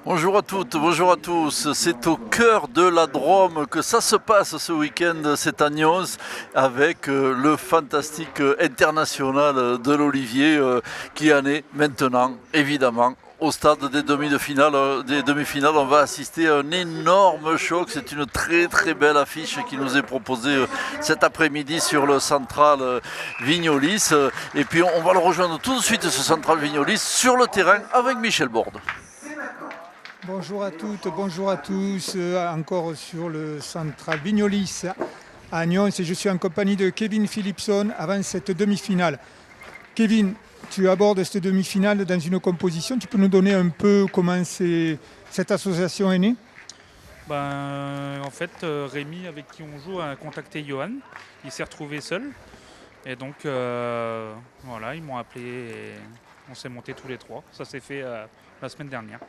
Bonjour à toutes, bonjour à tous. C'est au cœur de la Drôme que ça se passe ce week-end, c'est à Nyons, avec le fantastique international de l'Olivier qui en est maintenant, évidemment, au stade des demi-finales. On va assister à un énorme choc. C'est une très très belle affiche qui nous est proposée cet après-midi sur le Central Vignolis. Et puis on va le rejoindre tout de suite, ce Central Vignolis, sur le terrain avec Michel Borde. Bonjour à toutes, bonjour à tous, encore sur le Central Vignolis à Nyons et je suis en compagnie de Kevin Philipson avant cette demi-finale. Kevin, tu abordes cette demi-finale dans une composition, tu peux nous donner un peu comment cette association est née ? En fait, Rémi, avec qui on joue, a contacté Johan, il s'est retrouvé seul et donc voilà, ils m'ont appelé et on s'est monté tous les trois, ça s'est fait la semaine dernière.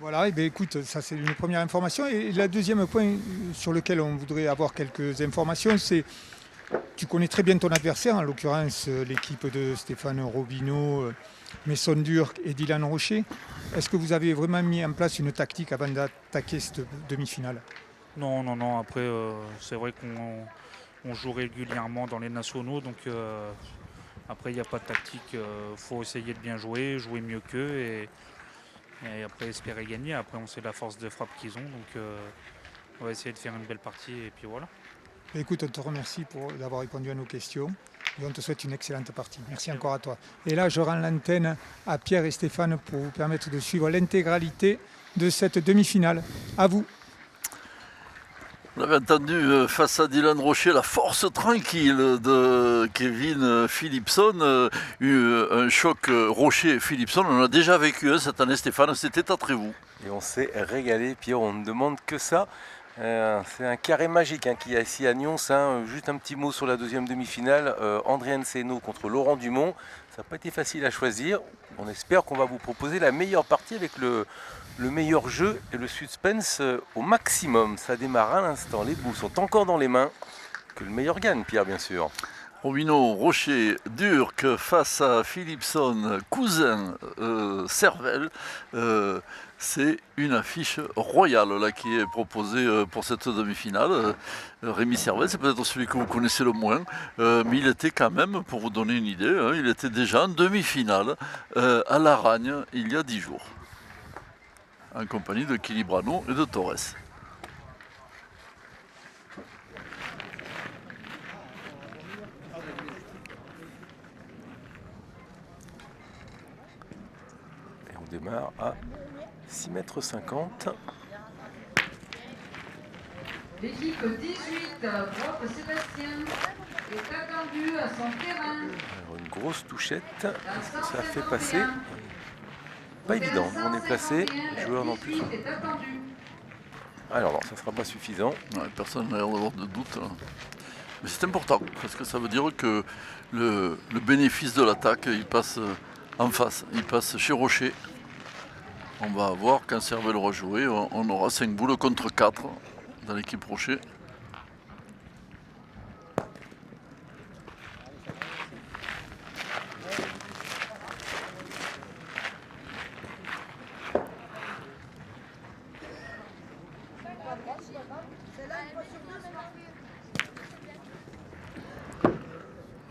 Voilà, et bien écoute, ça c'est une première information. Et le deuxième point sur lequel on voudrait avoir quelques informations, c'est tu connais très bien ton adversaire, en l'occurrence l'équipe de Stéphane Robineau, Maison Durk et Dylan Rocher. Est-ce que vous avez vraiment mis en place une tactique avant d'attaquer cette demi-finale ? Non, après c'est vrai qu'on joue régulièrement dans les nationaux, donc après il n'y a pas de tactique, faut essayer de bien jouer mieux qu'eux et après espérer gagner. Après on sait la force de frappe qu'ils ont, donc on va essayer de faire une belle partie et puis voilà. Écoute, on te remercie d'avoir répondu à nos questions et on te souhaite une excellente partie. Merci encore à toi. Et là je rends l'antenne à Pierre et Stéphane pour vous permettre de suivre l'intégralité de cette demi-finale. À vous. On avait entendu face à Dylan Rocher la force tranquille de Kevin Philipson, un choc Rocher-Philipson. On en a déjà vécu cette année, Stéphane, c'était à Trévoux. Et on s'est régalé, Pierre, on ne demande que ça. C'est un carré magique qui est ici à Nyons. Juste un petit mot sur la deuxième demi-finale. André Enseno contre Laurent Dumont. Ça n'a pas été facile à choisir. On espère qu'on va vous proposer la meilleure partie avec le meilleur jeu et le suspense au maximum. Ça démarre à l'instant. Les boules sont encore dans les mains. Que le meilleur gagne, Pierre, bien sûr. Robineau, Rocher, Durk face à Philipson, Cousin, Servel. C'est une affiche royale là, qui est proposée pour cette demi-finale. Rémi Servel, c'est peut-être celui que vous connaissez le moins, mais il était quand même, pour vous donner une idée, il était déjà en demi-finale à Laragne il y a 10 jours, en compagnie de Quilibrano et de Torres. Et on démarre à 6,50 m. L'équipe 18, Brock Sébastien, est attendue à son terrain. Alors une grosse touchette, est-ce que ça a fait passer ? Pas évident, on est placé, les joueurs non plus. Alors non, ça ne sera pas suffisant. Ouais, personne n'a l'air d'avoir de doute. Là. Mais c'est important, parce que ça veut dire que le bénéfice de l'attaque, il passe en face, il passe chez Rocher. On va avoir, quand Servel aura joué, on aura 5 boules contre 4 dans l'équipe Rocher.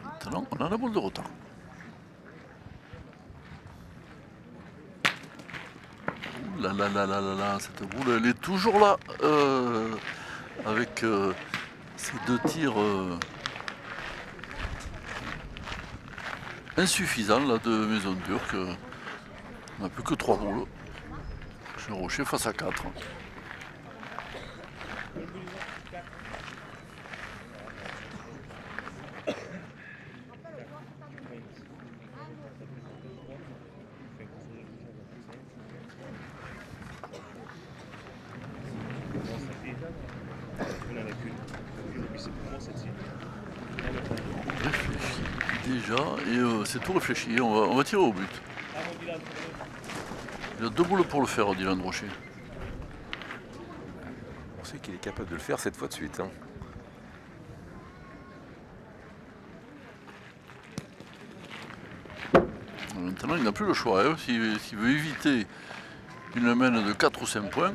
Maintenant, on a la boule de retard. Cette boule, elle est toujours là, avec ces 2 tirs insuffisants là, de Maison Durk. On n'a plus que 3 boules. Chez Rocher face à 4. déjà, et c'est tout réfléchi. On va tirer au but. Il a 2 boules pour le faire, Dylan Rocher. On sait qu'il est capable de le faire cette fois de suite. Hein. Maintenant, il n'a plus le choix. Hein. S'il veut éviter une mène de 4 ou 5 points,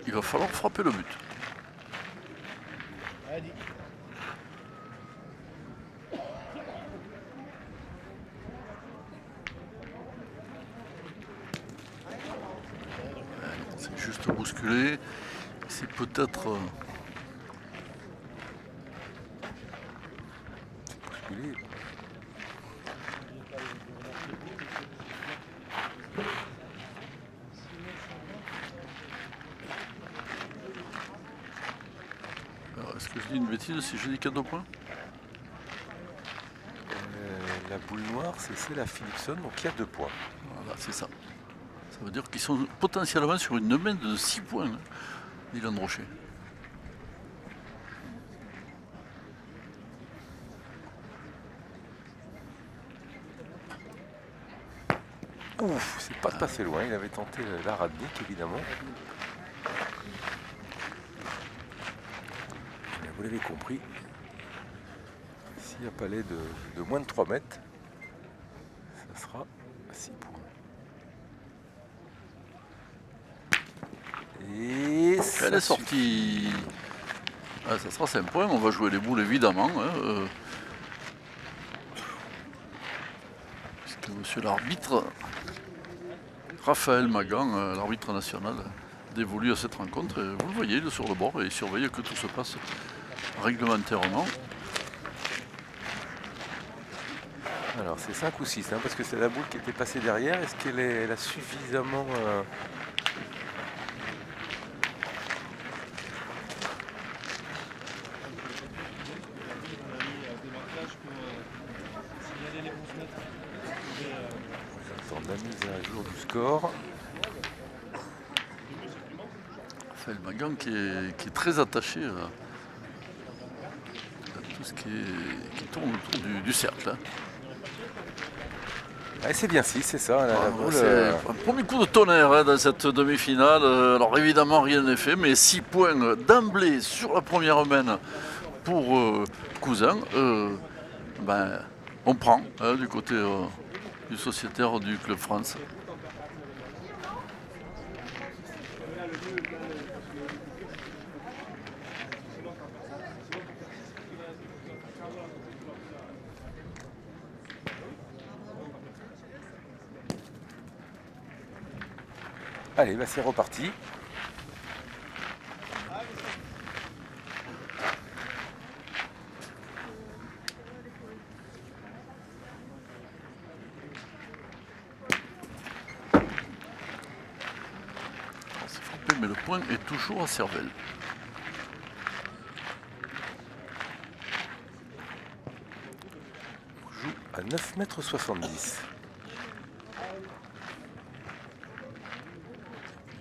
il va falloir frapper le but. C'est juste bousculé. C'est peut-être... Bousculé. Alors, est-ce que je dis une bêtise si je dis 4 points? La boule noire, c'est la Philipson, donc il y a 2 points. Voilà, c'est ça. Ça veut dire qu'ils sont potentiellement sur une main de 6 points, hein, Dylan Rocher. Ouf, c'est pas passé loin. Il avait tenté la Radnik, évidemment. Mais vous l'avez compris. S'il n'y a pas l'aide de moins de 3 mètres, ça sera 6 points. Et Elle est sortie. Ah, ça sera 5 points. On va jouer les boules évidemment. Hein, puisque monsieur l'arbitre, Raphaël Magan, l'arbitre national, dévolu à cette rencontre. Et vous le voyez, il est sur le bord et il surveille que tout se passe réglementairement. Alors c'est 5 ou 6, hein, parce que c'est la boule qui était passée derrière. Est-ce qu'elle a suffisamment... la mise à jour du score. Raphaël Magan qui est très attaché à tout ce qui tourne autour du cercle. Hein. Ouais, c'est bien 6, c'est ça. La boule, c'est un premier coup de tonnerre hein, dans cette demi-finale. Alors évidemment rien n'est fait, mais 6 points d'emblée sur la première main pour Cousin. On prend hein, du côté du sociétaire du Club France. Allez, bah c'est reparti. C'est frappé, mais le point est toujours à Cervelle. On joue à 9,70 m.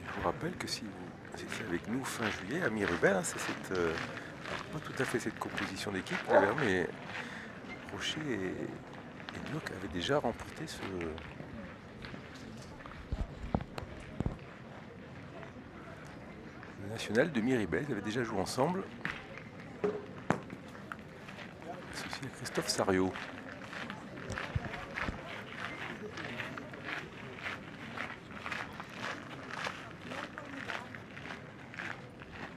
Je vous rappelle que si vous étiez avec nous fin juillet à Miribel, hein, c'est pas tout à fait cette composition d'équipe, mais Rocher et Nioc avaient déjà remporté le national de Miribel. Ils avaient déjà joué ensemble. Associé à Christophe Sariot.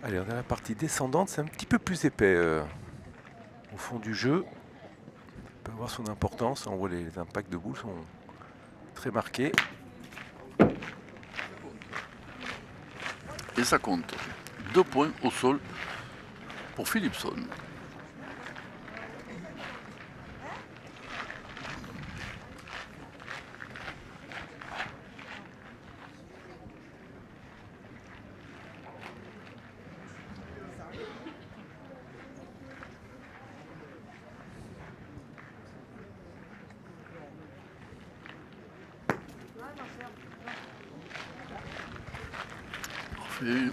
Allez, on a la partie descendante, c'est un petit peu plus épais au fond du jeu. Ça peut avoir son importance, on voit les impacts de boules sont très marqués. Et ça compte. 2 points au sol pour Philipson. Parfait.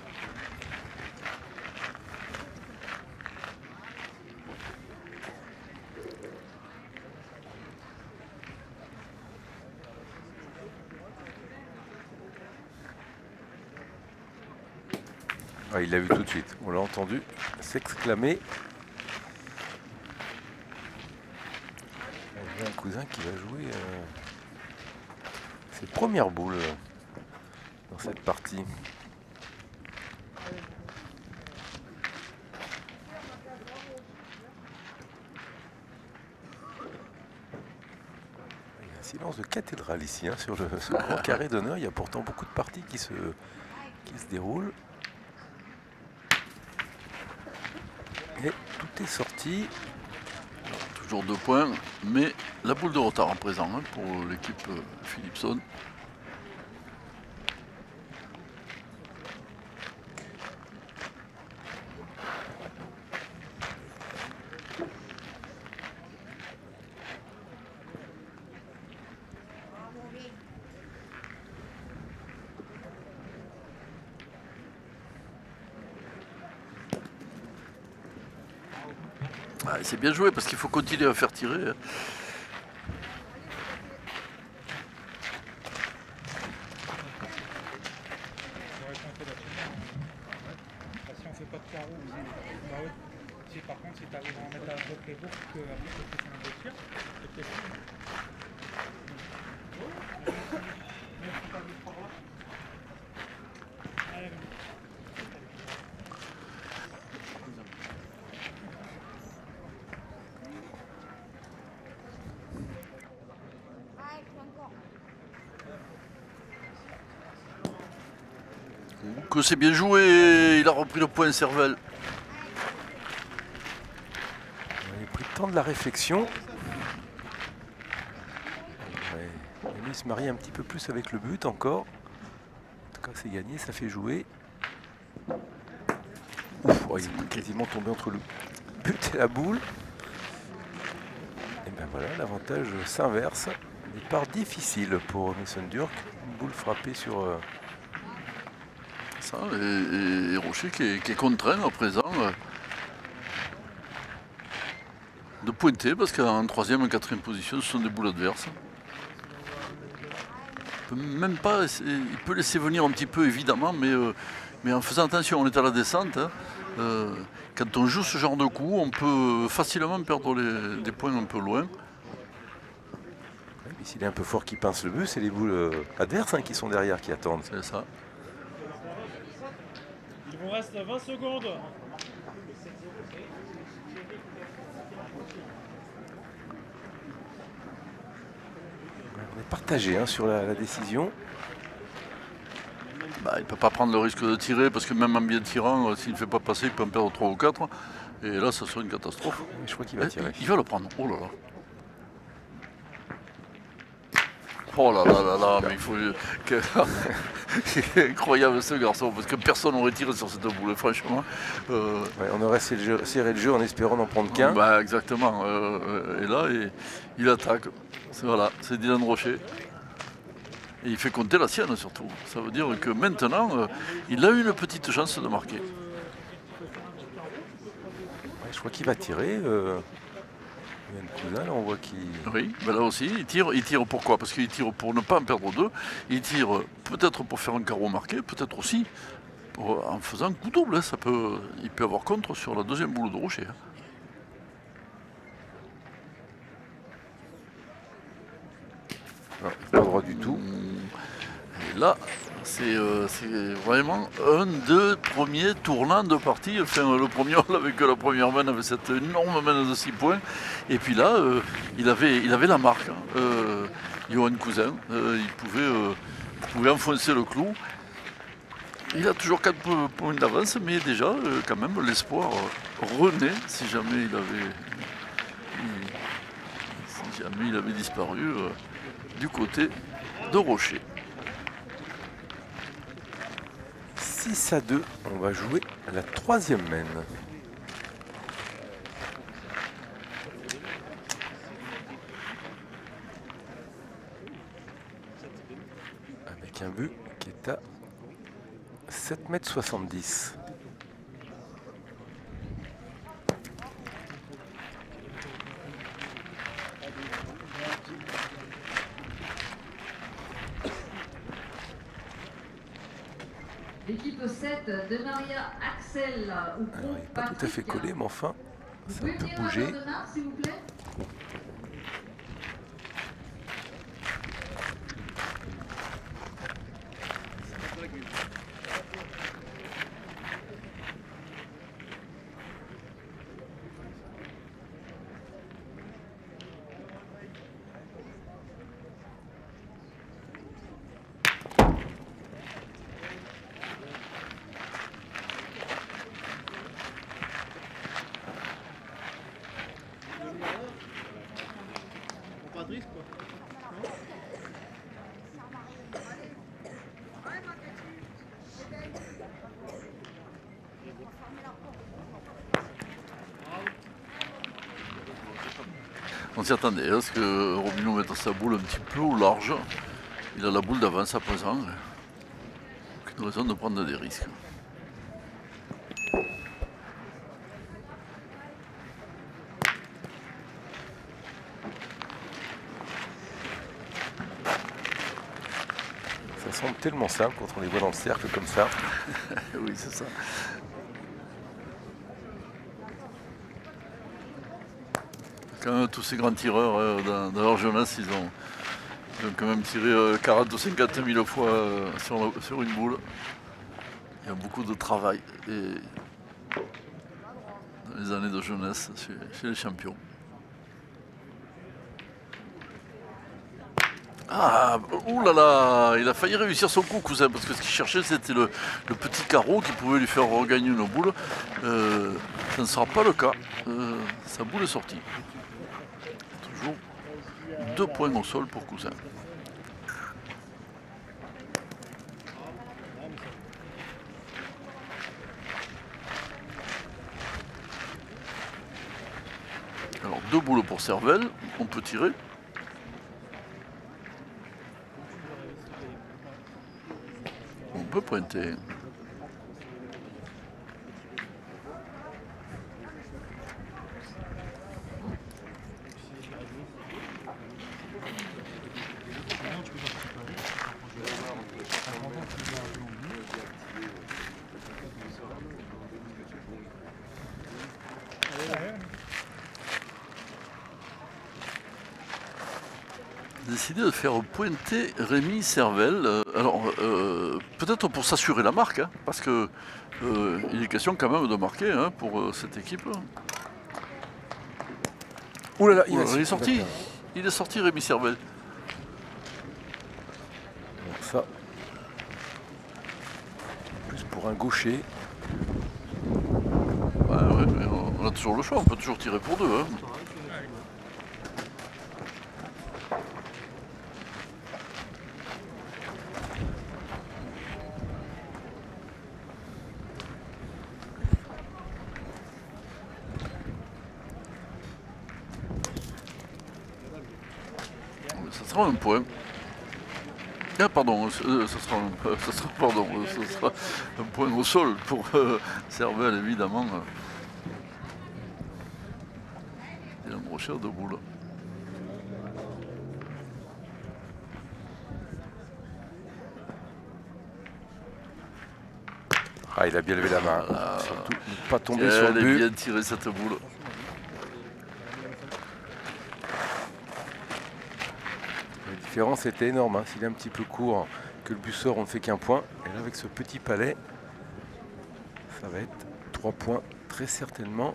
Ah, il l'a vu tout de suite. On l'a entendu s'exclamer. Il y a un cousin qui va jouer ses premières boules dans cette partie. Il y a un silence de cathédrale ici, hein, sur ce grand carré d'honneur. Il y a pourtant beaucoup de parties qui se déroulent. Et tout est sorti. Toujours 2 points, mais la boule de retard en présent hein, pour l'équipe Philipson. Ah, c'est bien joué parce qu'il faut continuer à faire tirer. Si on fait pas de carreau, si par contre si tu arrives à en mettre à peu près beaucoup que après tu fais un beau tir, c'est peut-être même si tu arrives par là. Que c'est bien joué, il a repris le point Servel. On a pris le temps de la réflexion. Il se marie un petit peu plus avec le but encore. En tout cas, c'est gagné, ça fait jouer. Ouf, il est quasiment tombé entre le but et la boule. Et ben voilà, l'avantage s'inverse. Départ difficile pour Mason Durk. Une boule frappée sur... Ça, et Rocher qui est contraint à présent de pointer parce qu'en 3e et 4e position ce sont des boules adverses. Il peut même pas, il peut laisser venir un petit peu évidemment, mais en faisant attention, on est à la descente. Hein, quand on joue ce genre de coup, on peut facilement perdre des points un peu loin. S'il est un peu fort qui pince le but, c'est les boules adverses hein, qui sont derrière qui attendent. C'est ça. Il vous reste 20 secondes. On est partagé hein, sur la décision. Bah, il ne peut pas prendre le risque de tirer parce que même en bien tirant, s'il ne fait pas passer, il peut en perdre 3 ou 4. Et là, ça serait une catastrophe. Je crois qu'il va tirer. Il va le prendre. Oh là là. Oh là là là là, mais il faut... C'est incroyable ce garçon, parce que personne n'aurait tiré sur cette boule, franchement. Ouais, on aurait serré le jeu en espérant n'en prendre qu'un. Bah, exactement. Et là, il attaque. Voilà, c'est Dylan Rocher. Et il fait compter la sienne surtout. Ça veut dire que maintenant, il a une petite chance de marquer. Ouais, je crois qu'il va tirer. Il y a un cousin, là, on voit qu'il... Oui, ben là aussi, il tire pourquoi? Parce qu'il tire pour ne pas en perdre 2. Il tire peut-être pour faire un carreau marqué, peut-être aussi en faisant un coup double. Hein. Il peut avoir contre sur la 2e boule de Rocher. Hein. Non, pas droit du tout. Et là, c'est vraiment un des premiers tournants de partie. Enfin, le premier, on l'avait que la première main avait cette énorme main de 6 points. Et puis là, il avait la marque. Hein. Johan Cousin, il pouvait enfoncer le clou. Il a toujours 4 points d'avance, mais déjà, quand même, l'espoir renaît si jamais il avait disparu du côté de Rocher. 6-2, on va jouer à la 3e main. Avec un but qui est à 7,70 m. L'équipe 7 de Maria Axel ou Alors, il n'est pas tout à fait collé, mais enfin, Vous ça pouvez peut venir à bouger. bord de marque, s'il vous plaît. On s'y attendait, hein, parce que Robinho mette sa boule un petit peu au large. Il a la boule d'avance à présent. Aucune raison de prendre des risques. Ça semble tellement simple quand on les voit dans le cercle comme ça. Oui, c'est ça. Quand même, tous ces grands tireurs dans leur jeunesse, ils ont quand même tiré 40 ou 50 000 fois sur une boule. Il y a beaucoup de travail dans les années de jeunesse chez les champions. Ah, oulala, il a failli réussir son coup, cousin, parce que ce qu'il cherchait, c'était le petit carreau qui pouvait lui faire regagner une boule. Ça ne sera pas le cas. Sa boule est sortie. Toujours 2 points au sol pour cousin. Alors 2 boules pour Servelle, on peut tirer. On peut pointer. Décidé de faire pointer Rémi Servelle. Alors, peut-être pour s'assurer la marque, hein, parce que il est question quand même de marquer hein, pour cette équipe. Ouh là là, Il est sorti. Il est sorti Rémi Servelle. Donc ça, plus pour un gaucher. Ouais, mais on a toujours le choix, on peut toujours tirer pour 2. Hein. Ça sera un point. Ah pardon, ça sera un point au sol pour Servelle évidemment. Il a un brocheur de boule. Ah, il a bien levé la main. Surtout ne pas tomber sur Elle le est but. bien tirée cette boule. La différence était énorme. Hein. S'il est un petit peu court, que le but sort, on ne fait qu'un point. Et là, avec ce petit palais, ça va être 3 points très certainement.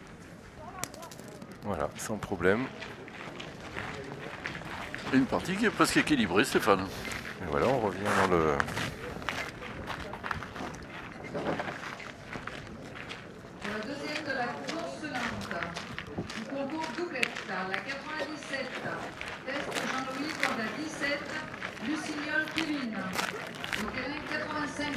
Voilà, sans problème. Une partie qui est presque équilibrée, Stéphane. Et voilà, on revient dans le... Pour la deuxième de la course suivante, du concours doublette, la 97, test Jean-Louis contre la 17, Lucignol Kevin, au terrain 85.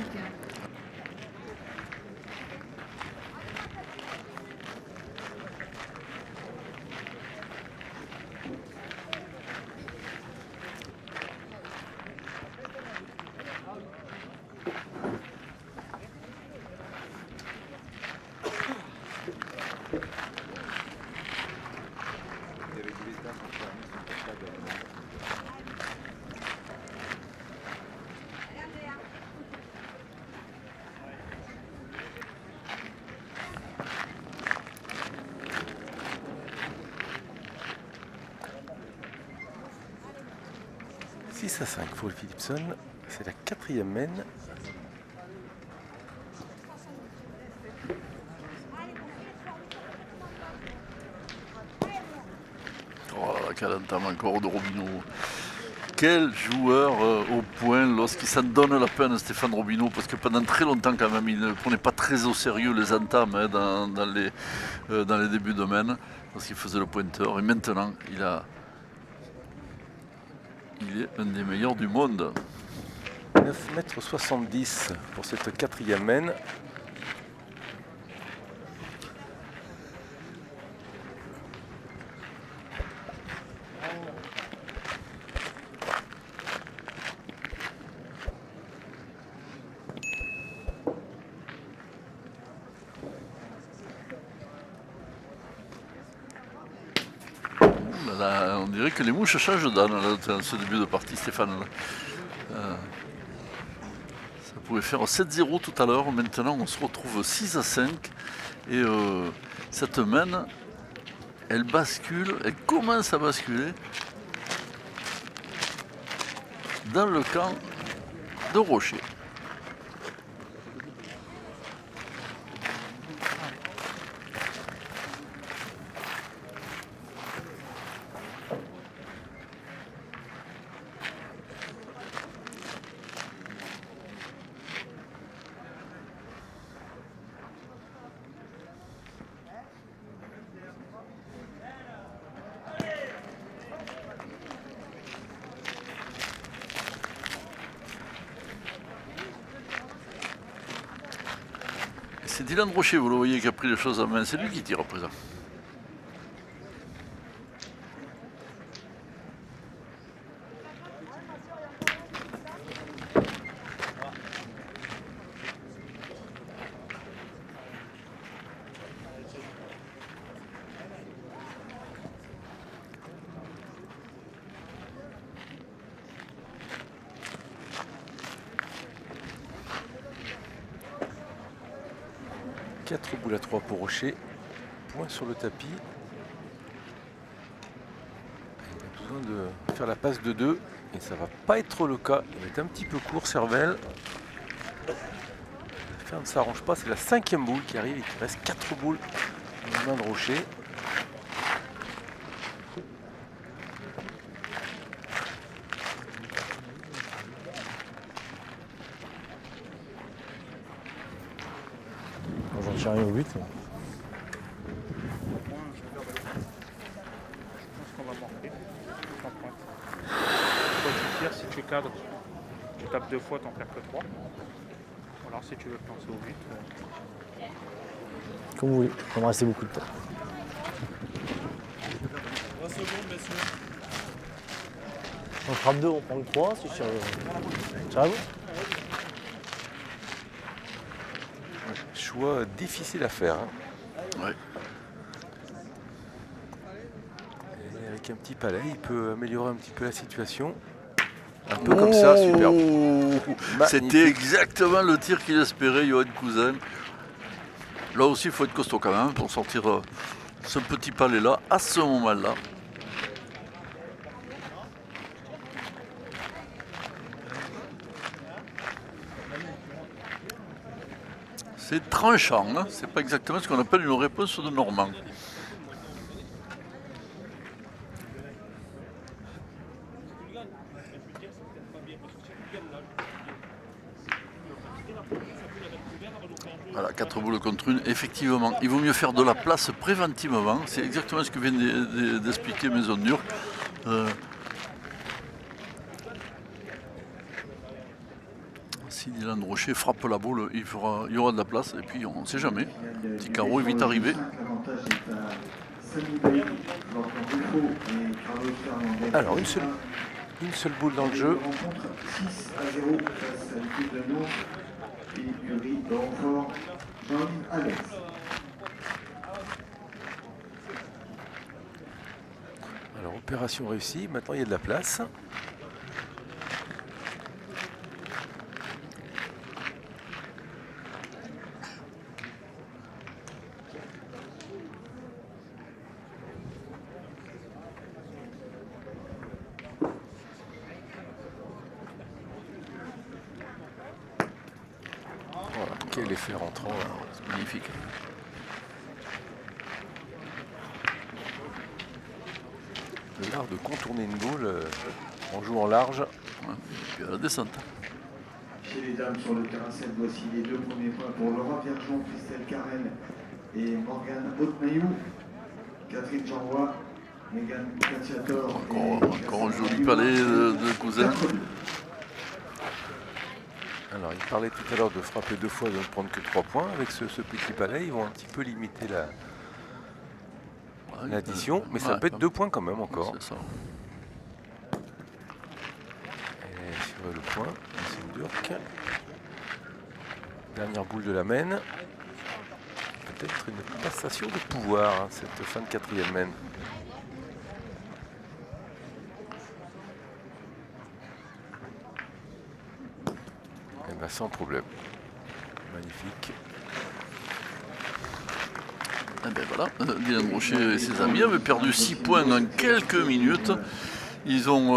6-5 pour le Philipson. C'est la 4e mène. Oh là là, quel entame encore de Robineau. Quel joueur au point lorsqu'il s'en donne la peine, Stéphane Robineau, parce que pendant très longtemps quand même, il ne prenait pas très au sérieux les entames dans les débuts de mène, parce qu'il faisait le pointeur. Et maintenant, il est un des meilleurs du monde. 9,70 m pour cette 4e mène. Là, on dirait que les mouches changent d'âne dans ce début de partie, Stéphane. Ça pouvait faire 7-0 tout à l'heure. Maintenant, on se retrouve 6-5. Et cette mène, elle bascule, elle commence à basculer dans le camp de Rocher. C'est Dylan Rocher, vous le voyez, qui a pris les choses en main. C'est lui qui tire à présent. Quatre boules à 3 pour Rocher. Point sur le tapis. Il a besoin de faire la passe de 2. Et ça va pas être le cas. Il va être un petit peu court, Servel. La ferme ne s'arrange pas. C'est la 5e boule qui arrive. Il reste 4 boules dans les mains de Rocher. J'en tire rien au but. Je pense qu'on va marquer. En pointe. Toi, tu tires, si tu cadres, tu tapes 2 fois, t'en perds que 3. Ou alors, si tu veux te lancer au but. Comme vous voulez. Il va me rester beaucoup de temps. 3 secondes, messieurs. On frappe 2, on prend le 3, si je tire à vous. Choix difficile à faire. Hein. Ouais. Et avec un petit palais, il peut améliorer un petit peu la situation. Un peu comme ça, superbe. C'était Magnifique. exactement le tir qu'il espérait, Johan Cousin. Là aussi, il faut être costaud quand même pour sortir ce petit palais-là à ce moment-là. C'est tranchant, hein, c'est pas exactement ce qu'on appelle une réponse de Normand. Voilà, 4 boules contre une. Effectivement, il vaut mieux faire de la place préventivement. C'est exactement ce que vient d'expliquer Maison Dure. Si Dylan Rocher frappe la boule, il y aura de la place. Et puis, on ne sait jamais. Petit carreau est vite arrivé. Alors, une seule boule dans le jeu. Alors, opération réussie. Maintenant, il y a de la place. Quel effet rentrant là. C'est magnifique. L'art de contourner une boule en jouant large. Ouais. Et puis à la descente. Chez les dames sur le terrain 7, voici les 2 premiers points pour Laura Viergeon, Christelle Carrel et Morgane Hautemaillou. Catherine Jeanroy, Megan Cacciator. Encore un joli palais de Cousin. Alors, il parlait tout à l'heure de frapper 2 fois et de ne prendre que 3 points. Avec ce petit palais, ils vont un petit peu limiter l'addition. Mais ça peut être 2 points quand même encore. C'est ça. Et sur le point, c'est Durk. Dernière boule de la main. Peut-être une passation de pouvoir, hein, cette fin de 4e main. Et bien sans problème. Magnifique. Et ben voilà, Dylan Rocher et ses amis avaient perdu 6 points en quelques minutes. Ils ont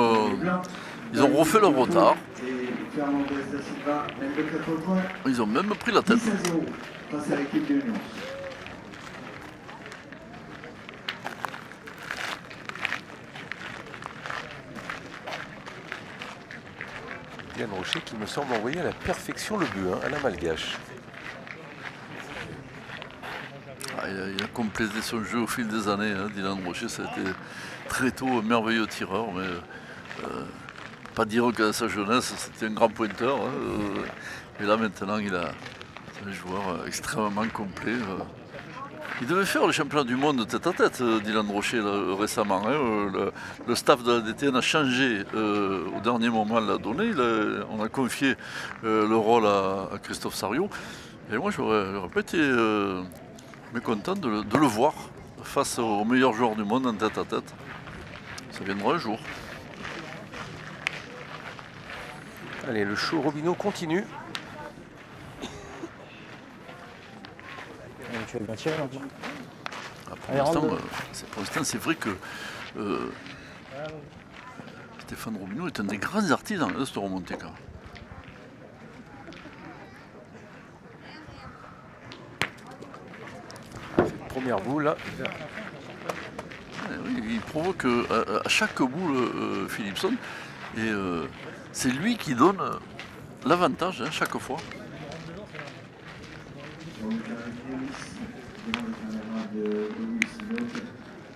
refait leur retard. Et Fernandez da Silva mène de 4 points. Ils ont même pris la tête. 10-0 face à l'équipe de Lyon. Dylan Rocher qui me semble envoyer à la perfection le but, hein, à la malgache. Il a complété son jeu au fil des années. Hein. Dylan Rocher, ça a été très tôt un merveilleux tireur, mais pas dire qu'à sa jeunesse, c'était un grand pointeur. Hein. Et là, maintenant, c'est un joueur extrêmement complet. Il devait faire le championnat du monde tête à tête, Dylan Rocher, là, récemment. Hein. Le staff de la DTN a changé au dernier moment, l'a donné. On a confié le rôle à Christophe Sariot. Et moi, j'aurais pas été mécontent de le voir face aux meilleurs joueurs du monde en tête à tête. Ça viendra un jour. Allez, le show Robineau continue. Tu vas bien tirer là. Pour l'instant, c'est vrai que Stéphane Robineau est un des grands artisans de cette remontée. Quand même. Cette première boule là. Oui, il provoque à chaque boule Philipson. Et c'est lui qui donne l'avantage hein, chaque fois.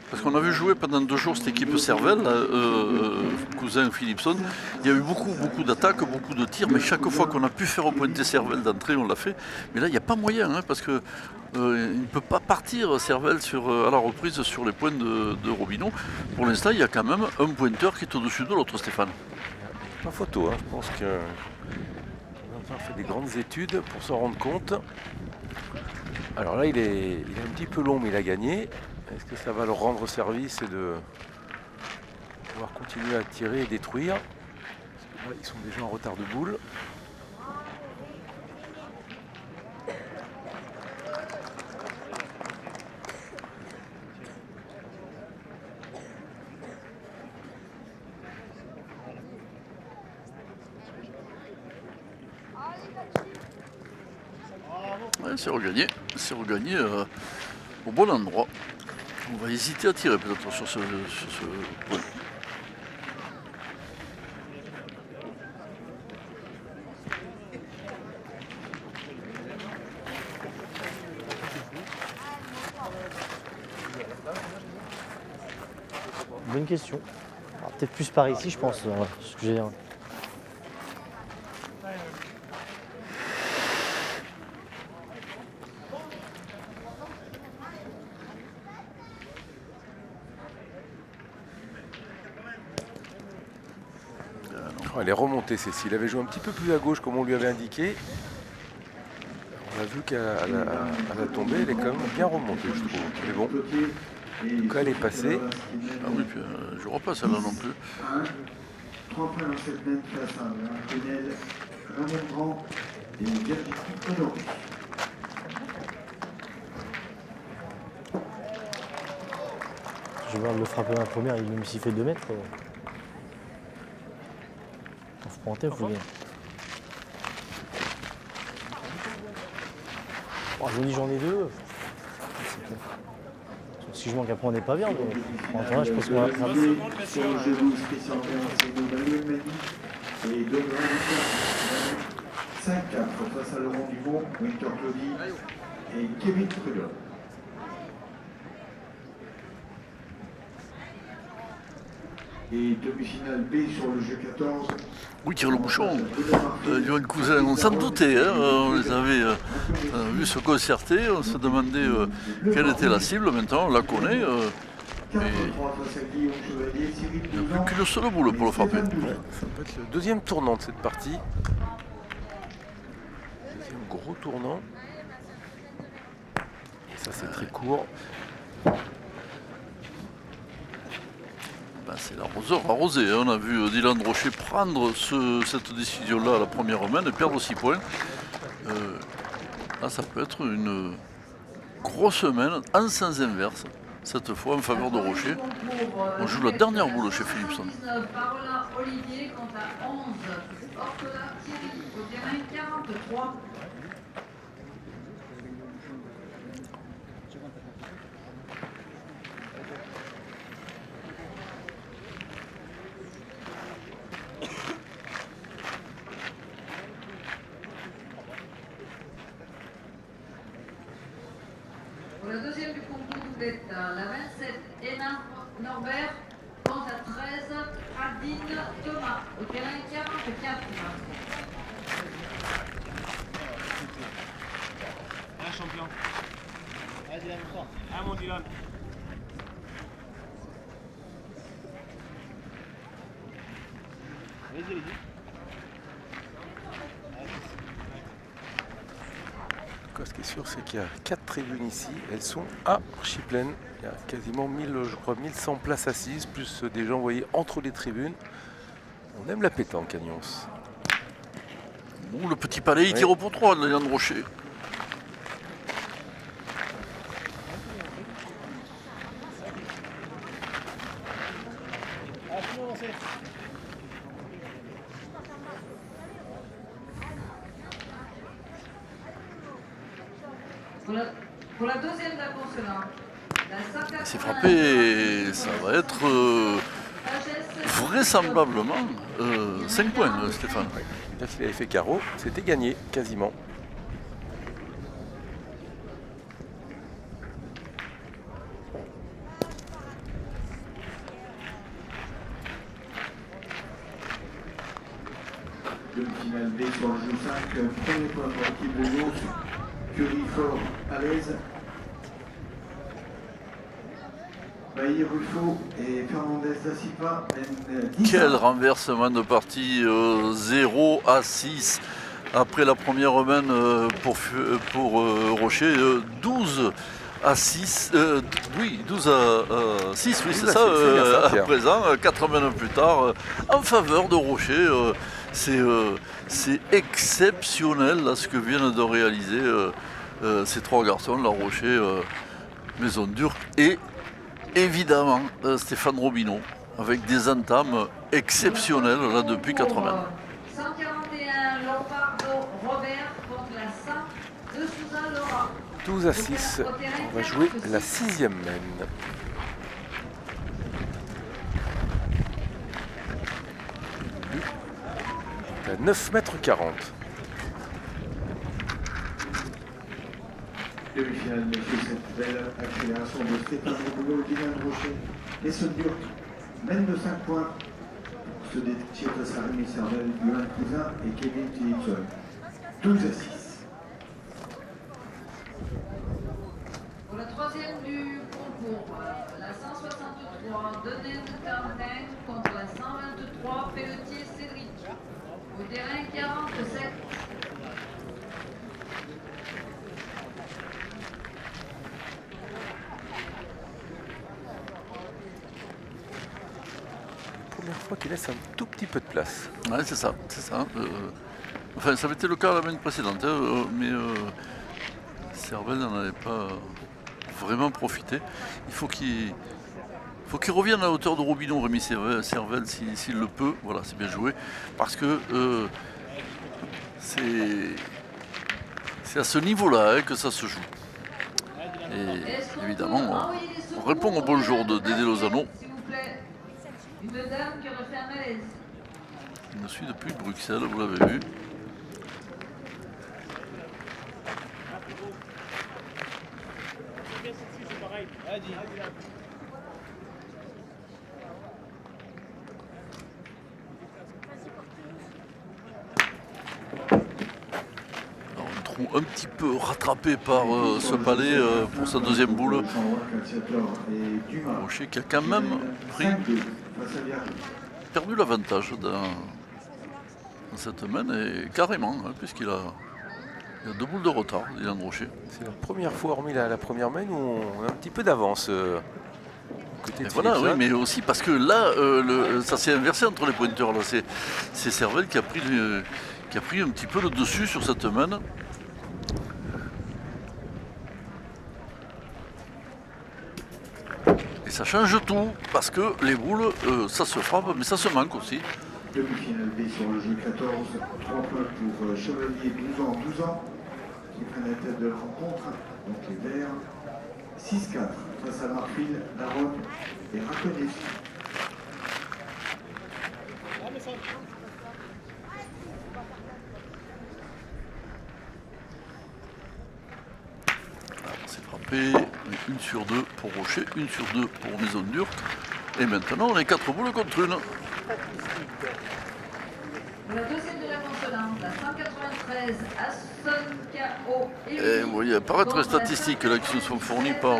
Parce qu'on a vu jouer pendant 2 jours cette équipe Servelle, Cousin Philipson. Il y a eu beaucoup d'attaques, beaucoup de tirs, mais chaque fois qu'on a pu faire pointer Servelle d'entrée, on l'a fait. Mais là, il n'y a pas moyen, hein, parce que il ne peut pas partir Servelle à la reprise sur les points de Robineau. Pour l'instant, il y a quand même un pointeur qui est au-dessus de l'autre, Stéphane. Pas photo, hein. Je pense qu'on a fait des grandes études pour s'en rendre compte. Alors là, il est un petit peu long, mais il a gagné. Est-ce que ça va leur rendre service et de pouvoir continuer à tirer et détruire? Parce que là, ils sont déjà en retard de boule. Ouais, c'est regagné au bon endroit. On va hésiter à tirer peut-être sur ce point. Bonne question. Alors, peut-être plus par ici, je pense, ce que j'ai dit. Elle est remontée, Cécile. Il avait joué un petit peu plus à gauche comme on lui avait indiqué. On a vu qu'à la tombée, elle est quand même bien remontée, je trouve. Mais bon, quand elle est passée. Ah oui, puis je ne repasse celle-là non plus. 3 points dans cette même face à Penel, Ramon Grand et Virginie Honoré. Je vais voir le frapper à la première, même s'il fait 2 mètres. Faut pointer, faut bien. Oh, je vous dis, j'en ai deux. Si je manque après, on n'est pas bien. En attendant, je pense qu'on va faire. Sur le genou spécial c'est Novalu Mani et deux grands victoires. 5-4 face à Laurent Dumont, Victor Claudy et Kevin Prudhomme. Et demi-finale B sur le jeu 14. Oui, tire le bouchon. Johan Cousin, on s'en doutait, hein, on les avait vus se concerter, on se demandait quelle était la cible, maintenant on la connaît. 4-3 face à Guillaume Chevalier, Cyril Il n'y a Douzan. plus qu'une seule boule pour le frapper. Ça peut être le deuxième tournant de cette partie. Deuxième gros tournant. Et ça c'est très court. Ben, c'est l'arroseur arrosé. Hein. On a vu Dylan Rocher prendre cette décision-là à la première main et perdre 6 points. Là, ça peut être une grosse main en sens inverse. Cette fois en faveur de Rocher. On joue la dernière boule chez Philipson. Parola Olivier quant à 11. Ortola Thierry au terrain 43. Pour la deuxième du concours doublette, la 27, Hénin Norbert, quant à 13, Adine Thomas, au terrain 44. Un champion. Allez, Dylan, fort. Ah, mon Dylan. Vas-y, allez-y. Ce qui est sûr, c'est qu'il y a 4 tribunes ici. Elles sont archi pleines. Il y a quasiment 1100 places assises, plus des gens, vous voyez, entre les tribunes. On aime la pétanque à Nyons. Bon, le petit palais, il tire pour 3 de Dylan Rocher. Pour la deuxième d'Aconcelin, la 180. C'est frappé, ça va être vraisemblablement 5 points, Stéphane. Là, s'il avait fait carreau, c'était gagné, quasiment. Demi-finale B sur le jeu 5, premier point pour l'équipe de Lyon. Curie fort à l'aise. Bailly Ruffo et Fernandez da Silva mènent 10. Quel renversement de partie 0 à 6 après la première main pour Rocher, 12 à 6, oui, 12 à 6, oui, c'est ça, à présent, 4 mains plus tard, en faveur de Rocher. C'est exceptionnel là, ce que viennent de réaliser ces trois garçons, La Rocher, Maison Dure et évidemment Stéphane Robineau, avec des entames exceptionnelles là, depuis 80. 141, Lombardo Robert contre la 5 de Souza Laura. 12 à 6, on va jouer la 6e main. À 9 mètres 40. Demi-finale, messieurs, cette belle accélération de Stéphane Robineau, Dylan Rocher. Les Sundburg mènent de 5 points pour se détecter face à Rémi Servel, Johan Cousin et Kevin Philipson. 12 à 6. Pour la troisième du concours, la 163, Denaine Quentin contre la 123, Pelletier Cédric. Au terrain 47. Première fois qu'il laisse un tout petit peu de place. Ouais, c'est ça, c'est ça. Enfin, ça avait été le cas la semaine précédente, hein, mais Servel n'en avait pas vraiment profité. Il faut qu'il revienne à la hauteur de Robineau, Rémi Servel, s'il le peut. Voilà, c'est bien joué. Parce que c'est C'est à ce niveau-là hein, que ça se joue. Et évidemment, on répond au bonjour de Dédé Lozano. S'il vous plaît. Une dame qui aurait fait un malaise. Je suis depuis Bruxelles, vous l'avez vu. Alors, un trou un petit peu rattrapé par ce palais pour sa deuxième boule. Rocher qui a quand même perdu l'avantage dans cette main et carrément, hein, puisqu'il a 2 boules de retard, Dylan Rocher. C'est la première fois, hormis la première main, où on a un petit peu d'avance côté Et de voilà, Philippe oui, Saint. mais aussi parce que là, ça s'est inversé entre les pointeurs. Là. C'est Servel qui a pris un petit peu le dessus sur cette main. Et ça change tout, parce que les boules, ça se frappe, mais ça se manque aussi. Demi-finale B sur le jeu 14, 3 points pour Chevalier 12 ans, qui prennent la tête de la rencontre, donc les Verts. 6-4 face à Marfil, Daroc et Raconnet. C'est frappé, 1 sur 2 pour Rocher, 1 sur 2 pour Maison Dure. Et maintenant, on est 4 boules contre 1. Pour la deuxième de la consonante, la 193, Asson KO. Et vous voyez apparaître les statistiques là, qui nous sont fournies par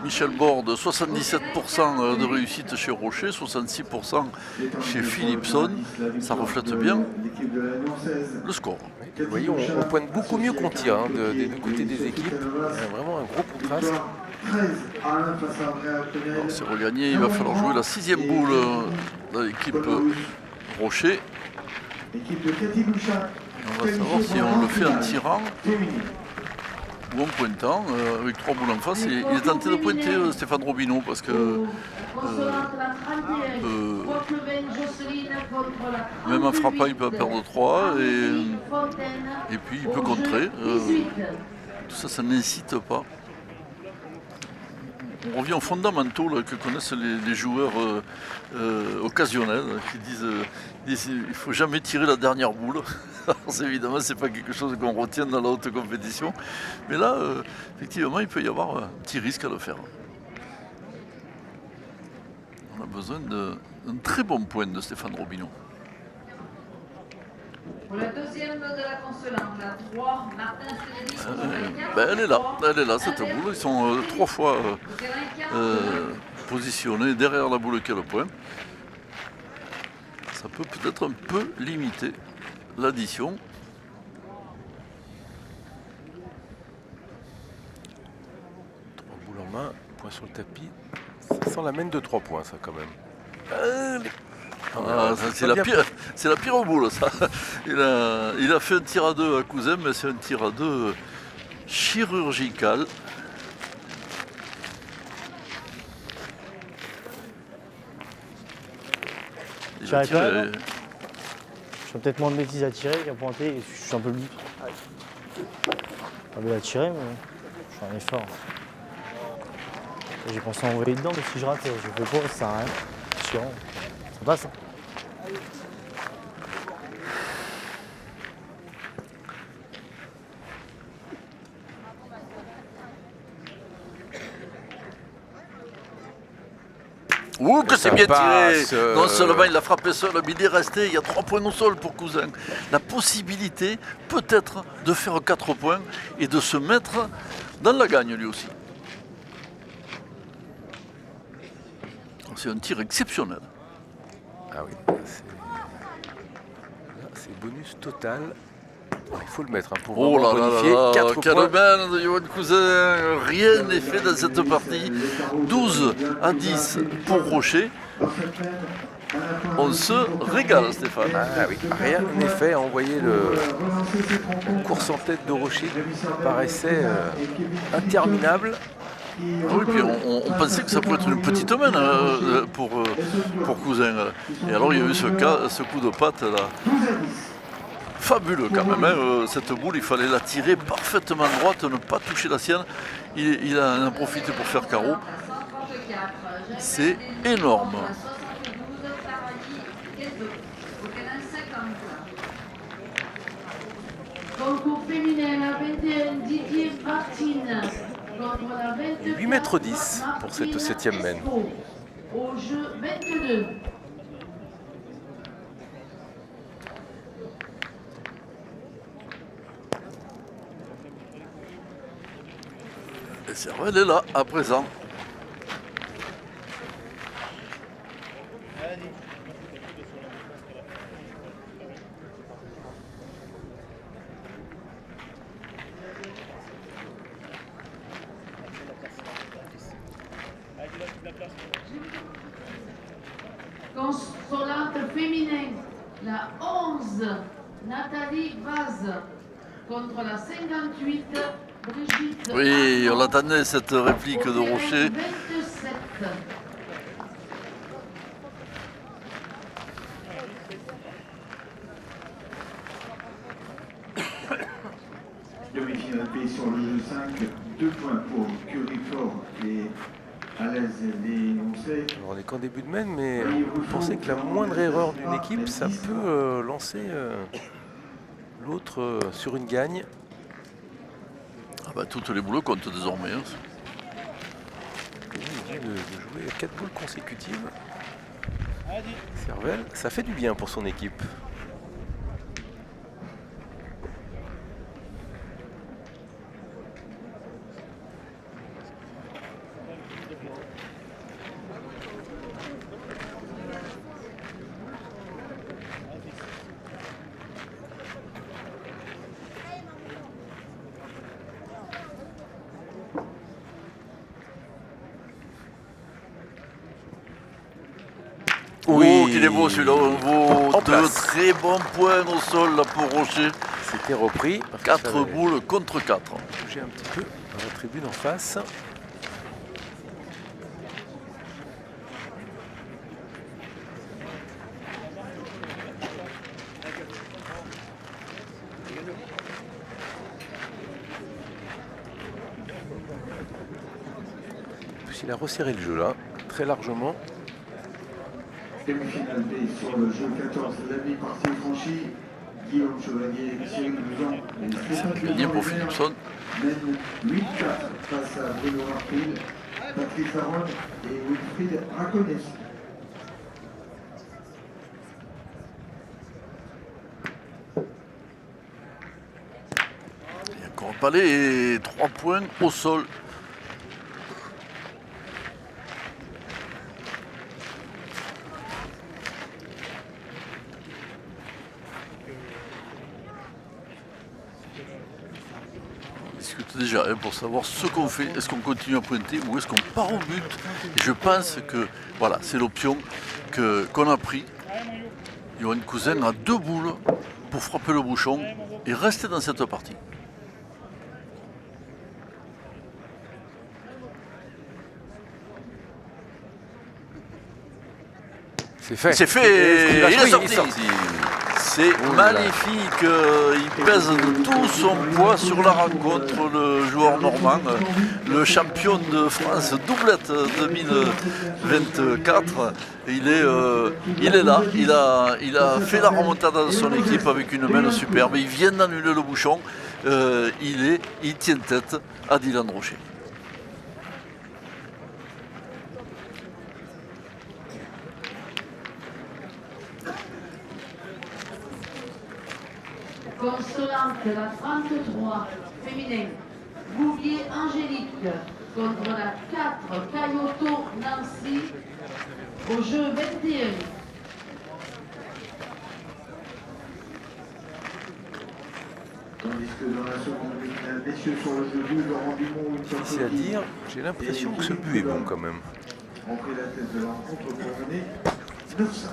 Michel Borde. 77% de réussite chez Rocher, 66% chez Philipson. Ça reflète bien le score. Vous voyez, on pointe beaucoup mieux qu'on tire hein, des deux côtés des équipes. Il y a vraiment un gros contraste. 13 à 1 face à André Raconnet. Alors, c'est regagné, il va falloir jouer la 6e boule de l'équipe Rocher. L'équipe de Cathy Bouchard. On va savoir si on le fait en tirant ou en pointant. Avec 3 boules en face, il est tenté de pointer Stéphane Robineau parce que même en frappant, il peut perdre 3 et puis il peut contrer. Tout ça, ça n'incite pas. On revient aux fondamentaux là, que connaissent les joueurs occasionnels qui disent il ne faut jamais tirer la dernière boule. Alors, évidemment, ce n'est pas quelque chose qu'on retient dans la haute compétition. Mais là, effectivement, il peut y avoir un petit risque à le faire. On a besoin d'un très bon point de Stéphane Robineau. Pour la deuxième de la consolante, la 3, Martin Stéphanie. Elle est là, cette boule. Ils sont 3 fois positionnés derrière la boule qui a le point. Ça peut peut-être un peu limiter l'addition. Trois boules en main, point sur le tapis. Ça sent la main de 3 points, ça, quand même. C'est la pire boule, ça. Il a fait un tir à 2 à Cousin, mais c'est un tir à 2 chirurgical. Je vais peut-être moins de bêtises à tirer qu'à pointer, et je suis un peu le but. Pas bien à tirer, mais je fais un effort. J'ai pensé envoyer dedans, mais si je rate, je fais pas, ça sert à rien. C'est chiant. Ça passe. Hein. Ouh, que c'est bien passe, tiré. Non seulement il l'a frappé seul, mais il est resté. Il y a 3 points au sol pour Cousin. La possibilité, peut-être, de faire 4 points et de se mettre dans la gagne lui aussi. C'est un tir exceptionnel. Ah oui, là, c'est bonus total. Il faut le mettre hein, pour Oh là vraiment là bonifier. là là, 4 quelle points. balle de Johan Cousin. Rien n'est fait dans cette partie. 12 à 10 pour Rocher. On se régale, Stéphane. Ah oui, rien n'est fait à envoyer la course en tête de Rocher qui paraissait interminable. Oui, puis on pensait que ça pouvait être une petite main pour Cousin. Et alors il y a eu ce coup de patte là. fabuleux quand même. Hein. Cette boule, il fallait la tirer parfaitement droite, ne pas toucher la sienne. Il en a profité pour faire carreau. C'est énorme. Concours féminin, la 21, Didier Martine. Contre la 24, 8,10 m pour cette 7e main. Au jeu 22. Et Servelle est là à présent. Consolante féminin, la 11, Nathalie Vaz. Contre la 58, Brigitte. Oui, on l'attendait cette réplique de Rocher. 27. Demi-finale P sur le jeu 5, 2 points pour Curry-Fort et à l'aise les Oncey. Alors, on n'est qu'en début de main, mais vous pensez que la moindre erreur d'une équipe, ça peut lancer l'autre sur une gagne. Ah bah, toutes les boules comptent désormais. Hein. Il vient de jouer 4 boules consécutives. Servelle, ça fait du bien pour son équipe. Oui, il est beau celui-là. On vaut En de place. très bons points au sol là, pour Rocher. C'était repris. parce que 4 ça avait boules contre 4. bougé un petit peu dans la tribune en face. Il a resserré le jeu là, très largement. Demi-finale B sur le jeu 14, la demi-partie franchie. Guillaume Chevalier, Cyril Blouson et Stéphane Gagné pour Philipson. mènent 8-4 face à Bruno Hartwig, Patrick Farron et Wilfried Racones. Il y a encore un palais et 3 points au sol. On discute déjà hein, pour savoir ce qu'on fait. Est-ce qu'on continue à pointer ou est-ce qu'on part au but? Et je pense que voilà, c'est l'option qu'on a pris. Johan Cousin a 2 boules pour frapper le bouchon et rester dans cette partie. C'est fait. C'est fait, il est sorti. sorti. C'est magnifique, il pèse de tout son poids sur la rencontre, le joueur normand, le champion de France doublette 2024. Il est là, il a fait la remontada de son équipe avec une main superbe, il vient d'annuler le bouchon, il tient tête à Dylan Rocher. Consolante, la 33, féminin. Bouvier Angélique contre la 4, Cayoto Nancy, au jeu 21. Tandis que dans la seconde demi-finale, messieurs sur le jeu 2, Laurent Dumont, C'est à dire, j'ai l'impression que ce but est bon quand même. ont pris la tête de la rencontre pour mener 9-5.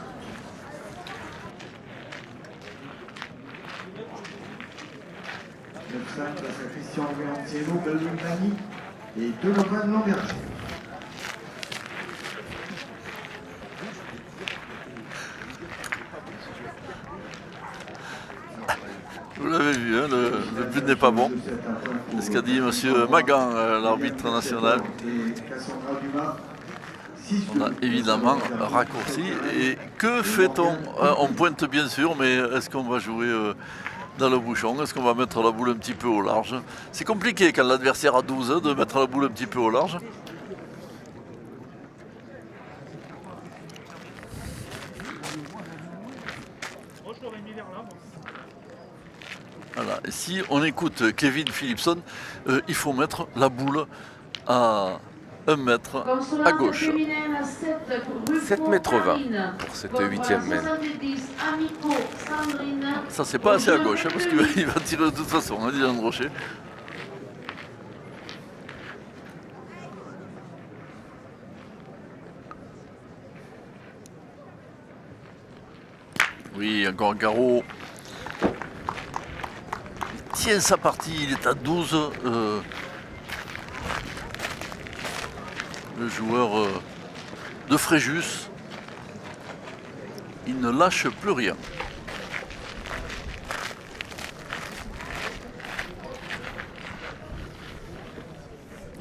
Face à Christian Brianziello, Belgium Nani et Donovan Lamberger. Vous l'avez vu, hein, le but n'est pas bon. C'est ce qu'a dit M. Magan, l'arbitre national. On a évidemment raccourci. Et que fait-on? On pointe bien sûr, mais est-ce qu'on va jouer dans le bouchon? Est-ce qu'on va mettre la boule un petit peu au large? C'est compliqué quand l'adversaire a 12 de mettre la boule un petit peu au large. Voilà. Et si on écoute Kevin Philipson, il faut mettre la boule à 1 mètre à gauche. 7 mètres 20 pour cette 8e main. Ça c'est pas assez à gauche, hein, parce qu'il va tirer de toute façon, hein, Dylan Rocher. Oui, encore un carreau. Il tient sa partie, il est à 12. Le joueur de Fréjus, il ne lâche plus rien.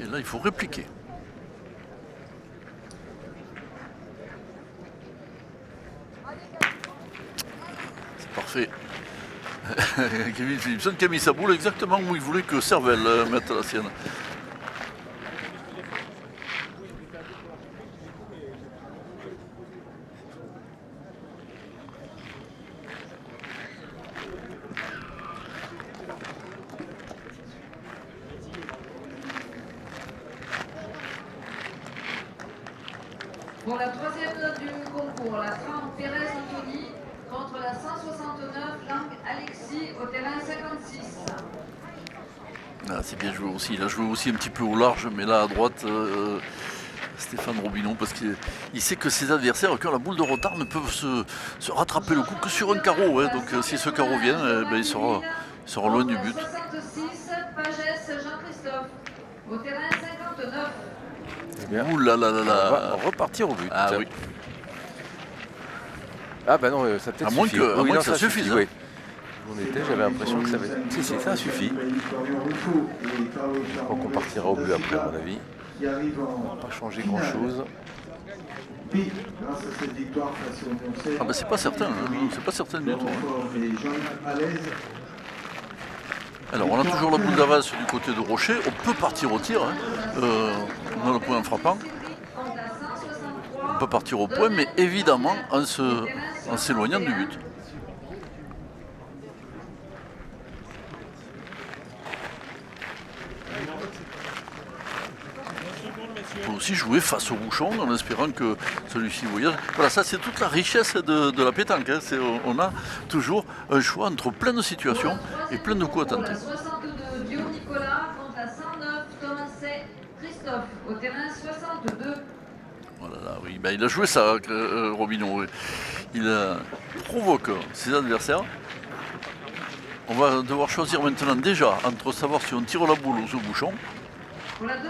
Et là, il faut répliquer. C'est parfait. Kevin Philipson qui a mis sa boule exactement où il voulait que Servel mette la sienne. Pour la 3e note du concours, la 30 Pérez Anthony contre la 169 Lang Alexis au terrain 56. Ah, c'est bien joué aussi. Il a joué aussi un petit peu au large, mais là à droite, Stéphane Robineau, parce qu'il sait que ses adversaires, qui ont la boule de retard, ne peuvent se rattraper le coup que sur un carreau. Hein. Donc si ce carreau vient, il sera loin du but. 66 Pagès Jean-Christophe au terrain 59. Ouh là là là On là. va repartir au but. Ah oui. Ah bah non, ça peut-être À moins suffit. que- à Oui, moins non, que ça suffise, hein. oui. On était, j'avais l'impression que ça avait... Si, ça suffit. Je crois qu'on partira au but après, à mon avis. Qui arrive On en va pas changer finale. grand-chose. Puis, grâce à cette victoire face au Moncey, Ah bah c'est pas certain, hein. C'est pas certain du tout. hein. Renfort et Jean-Yves à l'aise. Alors on a toujours la boule d'avance du côté de Rocher, on peut partir au tir, hein. On a le point en frappant, on peut partir au point, mais évidemment en s'éloignant du but. On peut aussi jouer face au bouchon en espérant que celui-ci voyage. Voilà, ça c'est toute la richesse de la pétanque. Hein. On a toujours un choix entre plein de situations et plein de coups à tenter. La 62 Dio Nicolas contre la 109 Thomaset Christophe au terrain 62. Voilà, là, oui. Ben, il a joué ça, Robineau. Il provoque ses adversaires. On va devoir choisir maintenant déjà entre savoir si on tire la boule ou au bouchon. Pour la 2e de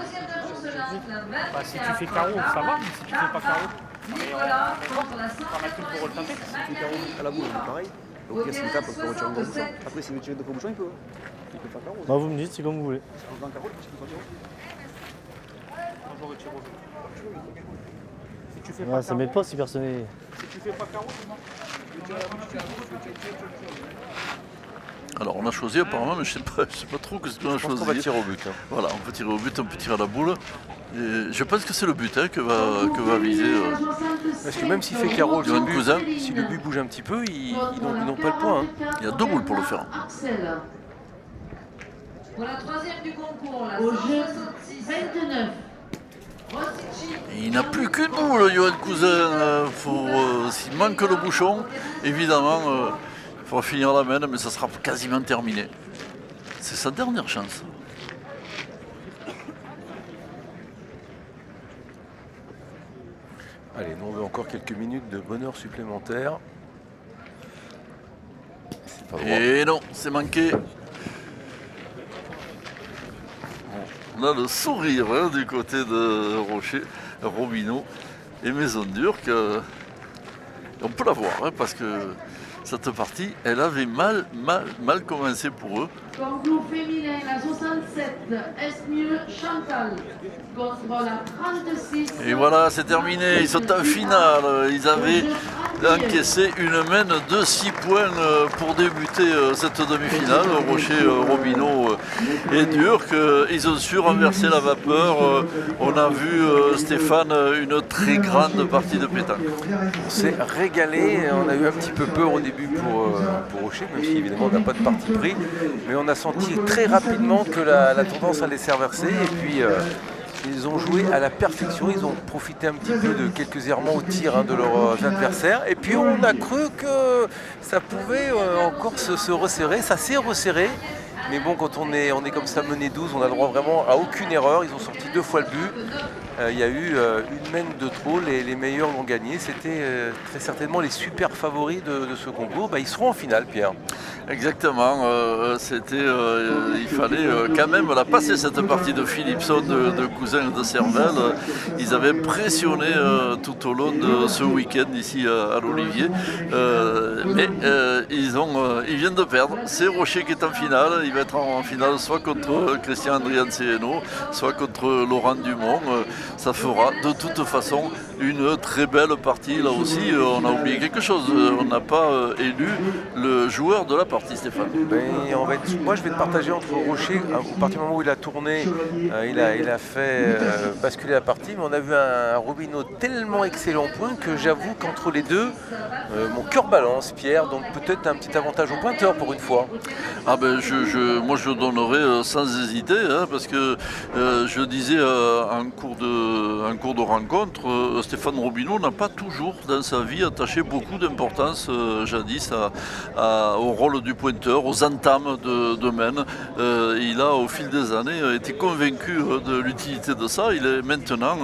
course lente, la 24 Bah, si tu fais carreau, ça va, mais si tu fais pas carreau, Nicolas contre la pas mal pour le 190 taper. Si tu carreau à la boule, c'est pareil. au Donc, s'il terrain tape, pour retirer le bouchon. 67. Après, s'il veut tirer de gros bouchon, il peut. Il peut faire carreau. Bah, vous me dites, c'est comme vous voulez. On va en carreau, parce qu'il peut tirer. moi j'aurais tiré au but. Si tu fais Ouais, pas ça carreau, m'aide pas si personne est. si tu fais pas carreau, c'est bon. Alors on a choisi apparemment, mais je sais pas trop ce qu'on a Je pense qu'on va choisi. tirer au but. Hein. Voilà, on peut tirer au but, on peut tirer à la boule. Et je pense que c'est le but hein, que va viser. Parce que même s'il fait carreau, Johan Cousin. si le but bouge un petit peu, ils n'ont pas le point. Hein. Il y a 2 boules pour le faire. Pour la 3e du concours, la Au jeu 166 29. Rosici. Et il n'a plus qu'une boule, Johan Cousin. S'il manque le bouchon, évidemment, il faudra finir la main, mais ça sera quasiment terminé. C'est sa dernière chance. Allez, nous on veut encore quelques minutes de bonheur supplémentaire. C'est pas droit. Et non, c'est manqué. On a le sourire hein, du côté de Rocher, Robineau et Maison Dure On peut la voir, hein, parce que cette partie, elle avait mal commencé pour eux. Concours féminin, la 67, Esmieux Chantal, contre la 36. Et voilà, c'est terminé, ils sont en finale. Ils avaient encaissé une mène de 6 points pour débuter cette demi-finale. Rocher, Robineau et Durk, ils ont su renverser la vapeur. On a vu Stéphane, une très grande partie de pétanque. On s'est régalé, on a eu un petit peu peur au début pour Rocher, même si évidemment on n'a pas de parti pris, mais on a senti très rapidement que la tendance allait se renverser, et puis ils ont joué à la perfection, ils ont profité un petit peu de quelques errements au tir de leurs adversaires, et puis on a cru que ça pouvait encore se resserrer, ça s'est resserré. Mais bon, quand on est comme ça mené 12, on a le droit vraiment à aucune erreur. Ils ont sorti 2 fois le but. Il y a eu une mène de trop, les meilleurs l'ont gagné. C'était très certainement les super favoris de ce concours. Ils seront en finale, Pierre. Exactement, il fallait quand même la passer cette partie de Philipson, de Cousin et de Cervelle. Ils avaient pressionné tout au long de ce week-end ici à l'Olivier, mais ils viennent de perdre. C'est Rocher qui est en finale, il va être en finale soit contre Christian Andrian-Céeno, soit contre Laurent Dumont. Ça fera de toute façon une très belle partie. Là aussi, on a oublié quelque chose, on n'a pas élu le joueur de la partie. Stéphane. Moi je vais te partager entre Rocher, au partir du moment où il a tourné, il a fait basculer la partie, mais on a vu un Robineau tellement excellent point que j'avoue qu'entre les deux, mon cœur balance, Pierre, donc peut-être un petit avantage au pointeur pour une fois. Ah ben moi je donnerais sans hésiter, hein, parce que je disais en cours de rencontre, Stéphane Robineau n'a pas toujours dans sa vie attaché beaucoup d'importance jadis au rôle du pointeur, aux entames de mène. Il a au fil des années été convaincu de l'utilité de ça. Il est maintenant,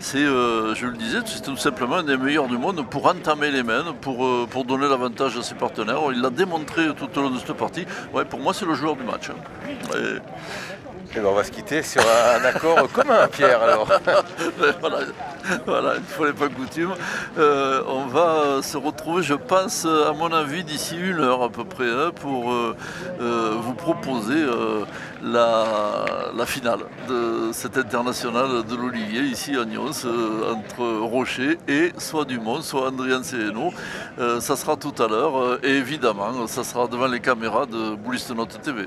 je le disais, c'est tout simplement un des meilleurs du monde pour entamer les mènes, pour donner l'avantage à ses partenaires. Il l'a démontré tout au long de cette partie. Ouais, pour moi, c'est le joueur du match. Et on va se quitter sur un accord commun, Pierre, alors. Voilà, il ne fallait pas coutume. On va se retrouver, je pense, à mon avis, d'ici 1 heure à peu près, pour vous proposer la finale de cette internationale de l'Olivier, ici à Nyons, entre Rocher et soit Dumont, soit Andrian-Céeno. Ça sera tout à l'heure, et évidemment, ça sera devant les caméras de Boulistes Note TV.